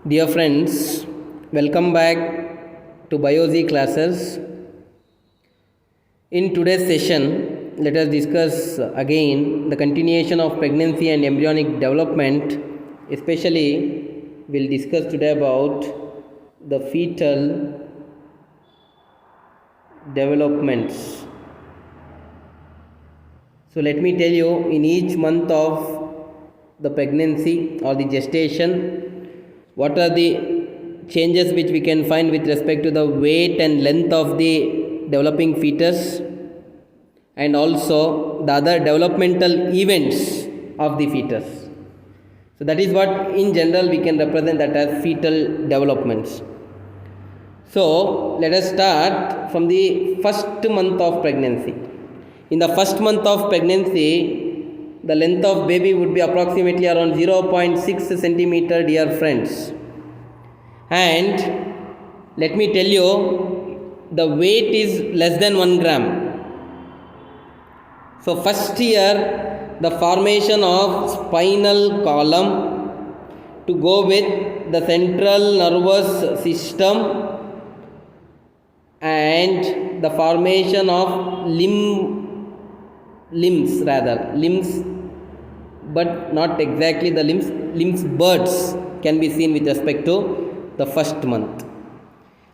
Dear friends, welcome back to BioZ classes. In today's session, let us discuss again the continuation of pregnancy and embryonic development. Especially, we'll discuss today about the fetal developments. So, let me tell you, in each month of the pregnancy or the gestation, what are the changes which we can find with respect to the weight and length of the developing fetus, and also the other developmental events of the fetus. So that is what in general we can represent that as fetal developments. So let us start from the first month of pregnancy. In the first month of pregnancy, the length of baby would be approximately around 0.6 centimeter, dear friends. And let me tell you, the weight is less than 1 gram. So first year, the formation of spinal column to go with the central nervous system and the formation of limbs, but not exactly the limbs buds can be seen with respect to the first month.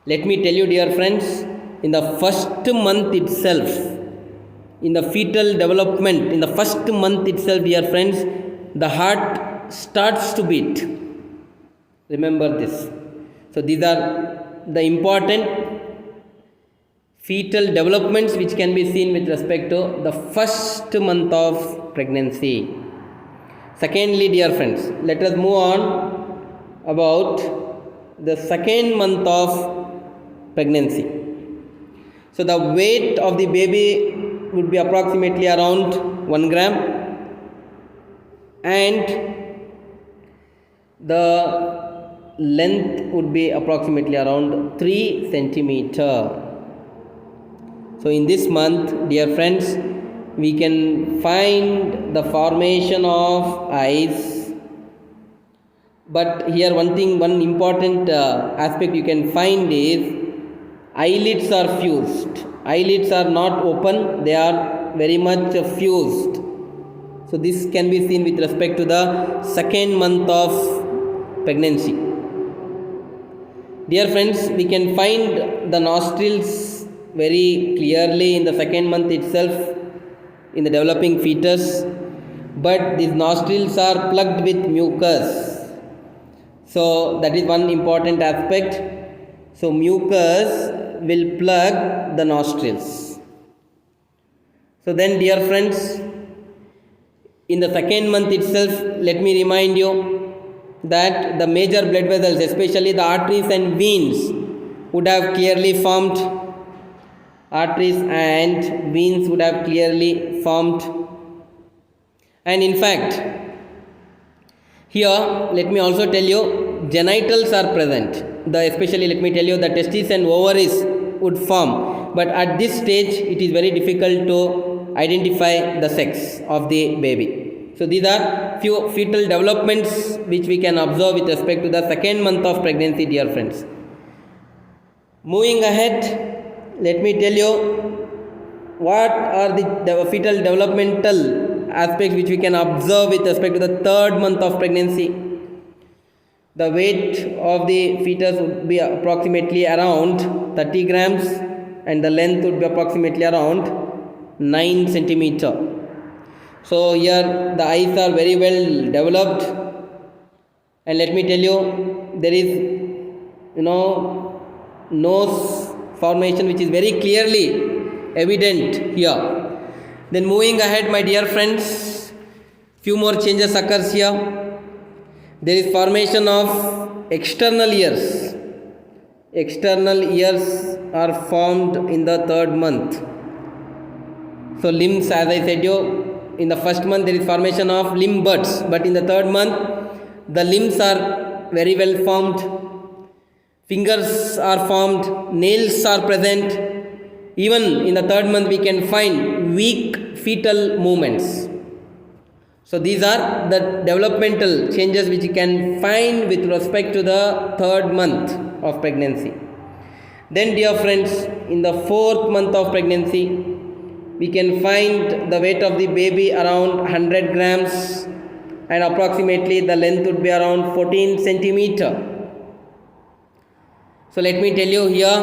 Let me tell you, dear friends, in the first month itself, in the fetal development, in the first month itself, dear friends, the heart starts to beat. Remember this. So these are the important fetal developments which can be seen with respect to the first month of pregnancy. Secondly, dear friends, let us move on about the second month of pregnancy. So the weight of the baby would be approximately around 1 gram and the length would be approximately around 3 centimeter. So in this month, dear friends, we can find the formation of eyes. But here one important aspect you can find is eyelids are fused. Eyelids are not open, they are very much fused. So this can be seen with respect to the second month of pregnancy. Dear friends, we can find the nostrils very clearly in the second month itself in the developing fetus, but these nostrils are plugged with mucus. So that is one important aspect. So mucus will plug the nostrils. So then, dear friends, in the second month itself, let me remind you that the major blood vessels, especially the arteries and veins, would have clearly formed. Arteries and veins would have clearly formed. And in fact, here let me also tell you, genitals are present. Especially let me tell you, the testes and ovaries would form. But at this stage, it is very difficult to identify the sex of the baby. So these are few fetal developments which we can observe with respect to the second month of pregnancy, dear friends. Moving ahead, let me tell you what are the fetal developmental aspects which we can observe with respect to the third month of pregnancy. The weight of the fetus would be approximately around 30 grams and the length would be approximately around 9 centimeter. So here the eyes are very well developed, and let me tell you, there is nose formation which is very clearly evident here. Then moving ahead, my dear friends, few more changes occurs here. There is formation of external ears. External ears are formed in the third month. So limbs, as I said you, in the first month there is formation of limb buds, but in the third month the limbs are very well formed. Fingers are formed, nails are present. Even in the third month we can find weak fetal movements. So these are the developmental changes which you can find with respect to the third month of pregnancy. Then dear friends, in the fourth month of pregnancy, we can find the weight of the baby around 100 grams and approximately the length would be around 14 centimeter. So let me tell you here,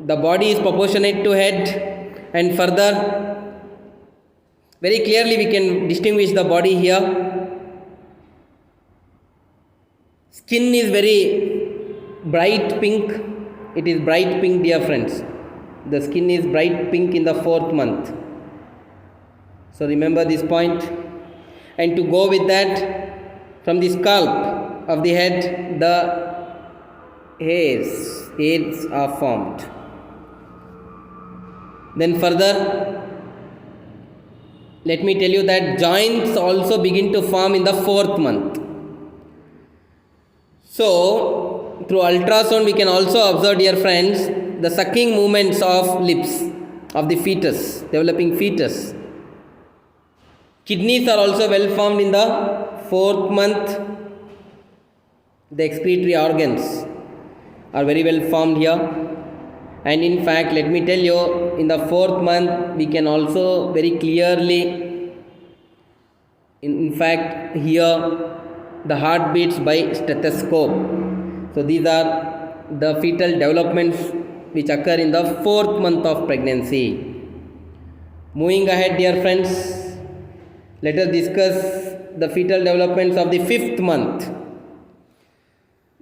the body is proportionate to head, and further very clearly we can distinguish the body here. Skin is very bright pink. It is bright pink, dear friends. The skin is bright pink in the fourth month. So remember this point. And to go with that, from the scalp of the head, the hairs are formed. Then further, let me tell you that joints also begin to form in the fourth month. So, through ultrasound we can also observe, dear friends, the sucking movements of lips of the fetus, developing fetus. Kidneys are also well formed in the fourth month. The excretory organs are very well formed here. And in fact, let me tell you, in the fourth month, we can also very clearly, in fact, hear the heartbeats by stethoscope. So these are the fetal developments which occur in the fourth month of pregnancy. Moving ahead, dear friends, let us discuss the fetal developments of the fifth month.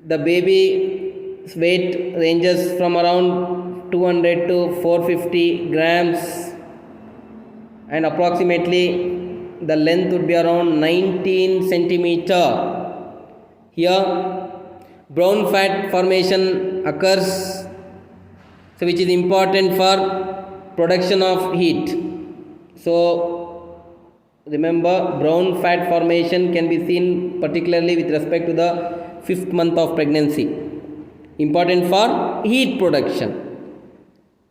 The baby's weight ranges from around 200 to 450 grams, and approximately the length would be around 19 centimeter. Here, brown fat formation occurs, so which is important for production of heat. So remember, brown fat formation can be seen particularly with respect to the fifth month of pregnancy, important for heat production.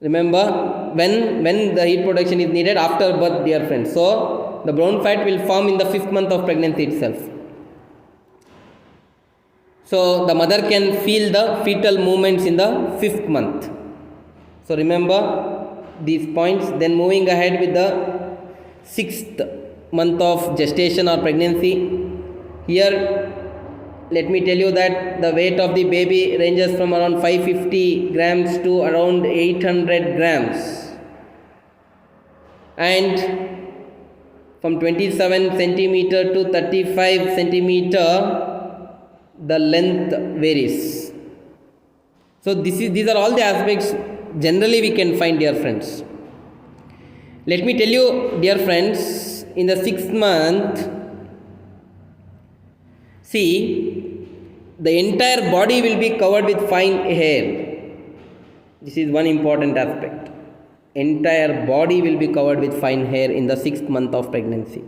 Remember, when the heat production is needed after birth, dear friends. So the brown fat will form in the fifth month of pregnancy itself. So the mother can feel the fetal movements in the fifth month. So remember these points. Then moving ahead with the sixth month of gestation or pregnancy. Here, let me tell you that the weight of the baby ranges from around 550 grams to around 800 grams. And from 27 centimeter to 35 centimeter, the length varies. So these are all the aspects generally we can find, dear friends. Let me tell you, dear friends, in the sixth month, see, the entire body will be covered with fine hair. This is one important aspect. Entire body will be covered with fine hair in the sixth month of pregnancy.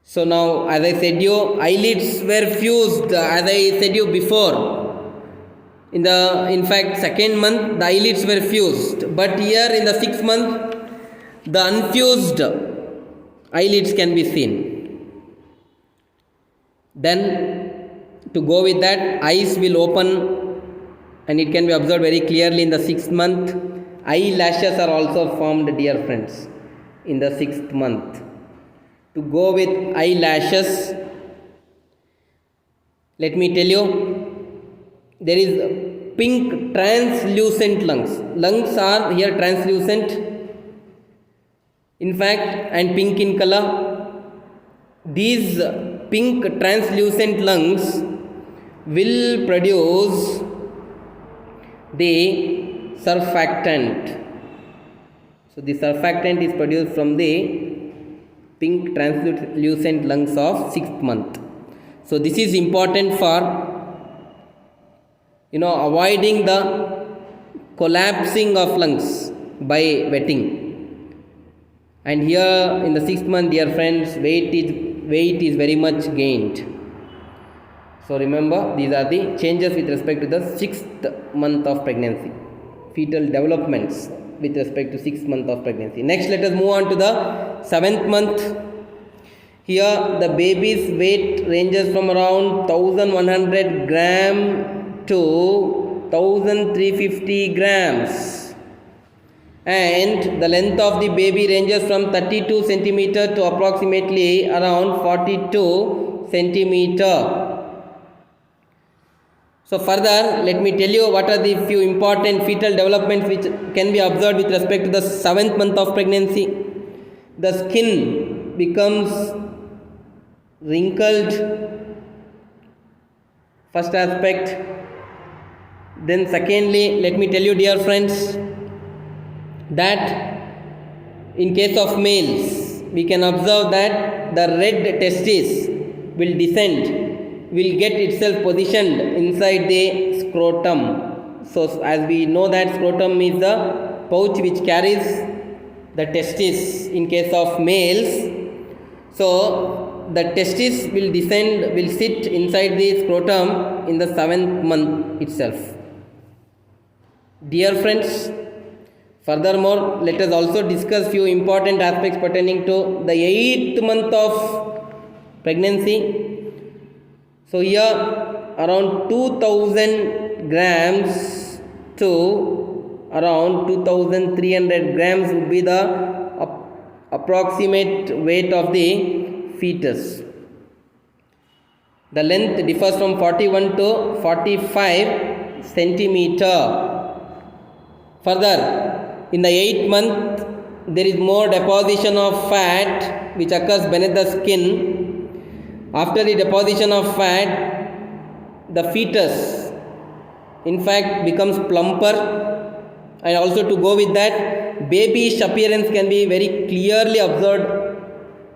So now, as I said you, eyelids were fused, as I said you before. In fact, second month, the eyelids were fused. But here in the sixth month, the unfused eyelids can be seen. Then, to go with that, eyes will open, and it can be observed very clearly in the sixth month. Eyelashes are also formed, dear friends, in the sixth month. To go with eyelashes, let me tell you, there is pink translucent lungs. Lungs are here translucent, in fact, and pink in color. These pink translucent lungs will produce the surfactant. So the surfactant is produced from the pink translucent lungs of sixth month. So this is important for avoiding the collapsing of lungs by wetting. And here in the sixth month, dear friends, weight is very much gained. So remember, these are the changes with respect to the sixth month of pregnancy, fetal developments. with respect to 6th month of pregnancy. Next, let us move on to the 7th month. Here the baby's weight ranges from around 1100 gram to 1350 grams, and the length of the baby ranges from 32 centimeter to approximately around 42 centimeter. So further, let me tell you what are the few important fetal developments which can be observed with respect to the 7th month of pregnancy. The skin becomes wrinkled, first aspect. Then secondly, let me tell you, dear friends, that in case of males, we can observe that the red testis will descend, will get itself positioned inside the scrotum. So as we know that scrotum is the pouch which carries the testis in case of males. So the testis will descend, will sit inside the scrotum in the 7th month itself. Dear friends, furthermore, let us also discuss few important aspects pertaining to the 8th month of pregnancy. So here around 2000 grams to around 2300 grams would be the approximate weight of the fetus. The length differs from 41 to 45 centimeter. Further, in the 8th month, there is more deposition of fat which occurs beneath the skin. After the deposition of fat, the fetus in fact becomes plumper, and also to go with that, babyish appearance can be very clearly observed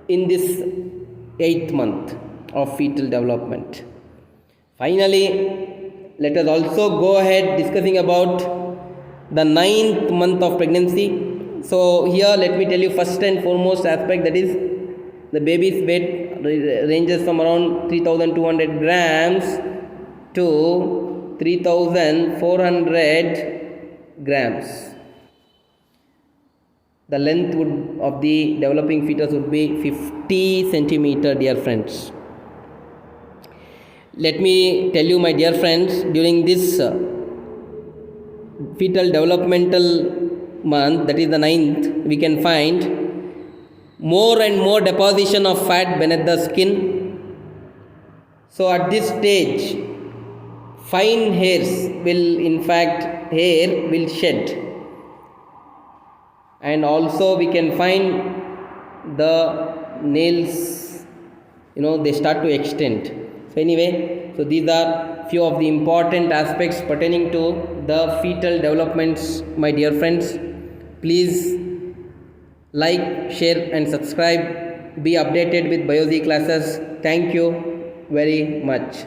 in this 8th month of fetal development. Finally, let us also go ahead discussing about the 9th month of pregnancy. So here let me tell you first and foremost aspect, that is the baby's weight ranges from around 3200 grams to 3400 grams. The length of the developing fetus would be 50 centimeter, dear friends. Let me tell you, my dear friends, during this fetal developmental month, that is the 9th, we can find more and more deposition of fat beneath the skin. So at this stage, fine hairs will shed, and also we can find the nails, they start to extend. So anyway, so these are few of the important aspects pertaining to the fetal developments, my dear friends. Please like, share and subscribe. Be updated with Biology classes. Thank you very much.